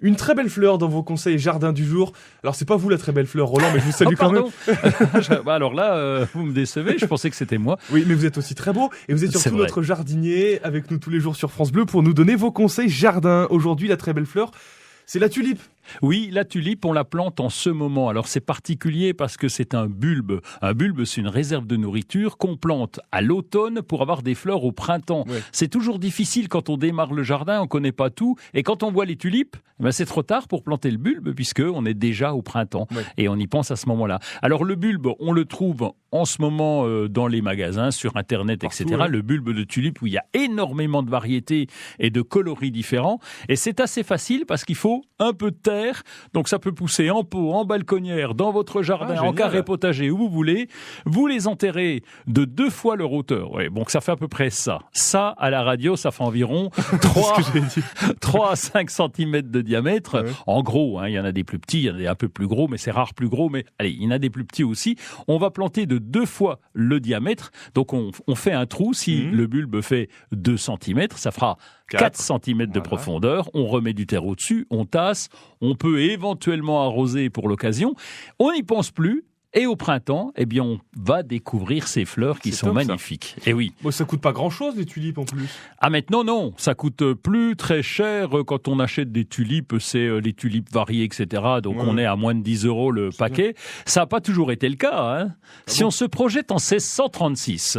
Une très belle fleur dans vos conseils jardin du jour. Alors c'est pas vous la très belle fleur, Roland, mais je vous salue quand même. Alors là, vous me décevez, je pensais que c'était moi. Oui, mais vous êtes aussi très beau et vous êtes surtout notre jardinier avec nous tous les jours sur France Bleu pour nous donner vos conseils jardin. Aujourd'hui, la très belle fleur, c'est la tulipe. Oui, la tulipe, on la plante en ce moment. Alors c'est particulier parce que c'est un bulbe. Un bulbe, c'est une réserve de nourriture qu'on plante à l'automne pour avoir des fleurs au printemps. Ouais. C'est toujours difficile quand on démarre le jardin, on connaît pas tout. Et quand on voit les tulipes, c'est trop tard pour planter le bulbe puisque on est déjà au printemps. Ouais. Et on y pense à ce moment-là. Alors le bulbe, on le trouve en ce moment dans les magasins, sur Internet, etc. Ouais. Le bulbe de tulipe où il y a énormément de variétés et de coloris différents. Et c'est assez facile parce qu'il faut un peu de terre. Donc ça peut pousser en pot, en balconnière, dans votre jardin, en carré potager, où vous voulez. Vous les enterrez de 2 fois leur hauteur. Ouais, donc ça fait à peu près ça. Ça, à la radio, ça fait environ 3 à 5 cm de diamètre. Ouais. En gros, il y en a des plus petits, il y en a des un peu plus gros, mais c'est rare plus gros. Mais allez, il y en a des plus petits aussi. On va planter de 2 fois le diamètre. Donc on fait un trou. Si le bulbe fait 2 cm, ça fera 4 cm de profondeur, on remet du terreau dessus, on tasse, on peut éventuellement arroser pour l'occasion, on n'y pense plus, et au printemps, eh bien, on va découvrir ces fleurs qui sont magnifiques. Et oui. Bon, ça coûte pas grand-chose, les tulipes, en plus. Ah, maintenant, non. Ça coûte plus très cher quand on achète des tulipes. C'est les tulipes variées, etc. Donc, on est à moins de 10 € le paquet. Ça n'a pas toujours été le cas, hein. Si on se projette en 1636...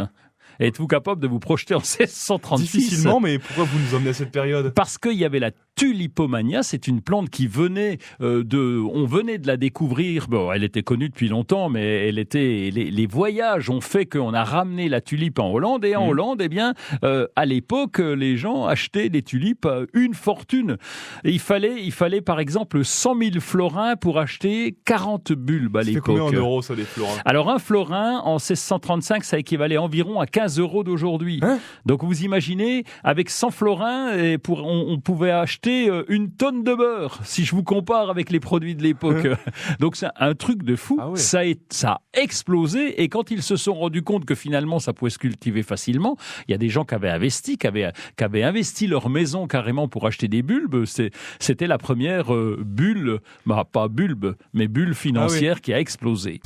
Êtes-vous capable de vous projeter en 1636 ? Difficilement, mais pourquoi vous nous emmenez à cette période ? Parce qu'il y avait la tulipomania, c'est une plante qui venait on venait de la découvrir. Bon, elle était connue depuis longtemps, mais les voyages ont fait qu'on a ramené la tulipe en Hollande. Et en Hollande, eh bien, à l'époque, les gens achetaient des tulipes à une fortune. Et il fallait par exemple 100 000 florins pour acheter 40 bulbes à l'époque. C'est combien en euros, ça, les florins ? Alors, un florin, en 1635, ça équivalait environ à 15 € d'aujourd'hui. Donc, vous imaginez, avec 100 florins, on pouvait acheter une tonne de beurre, si je vous compare avec les produits de l'époque. Donc, c'est un truc de fou. Ah ouais. Ça a explosé. Et quand ils se sont rendus compte que finalement, ça pouvait se cultiver facilement, il y a des gens qui avaient investi leur maison carrément pour acheter des bulbes. C'était la première bulle, pas bulbe, mais bulle financière qui a explosé.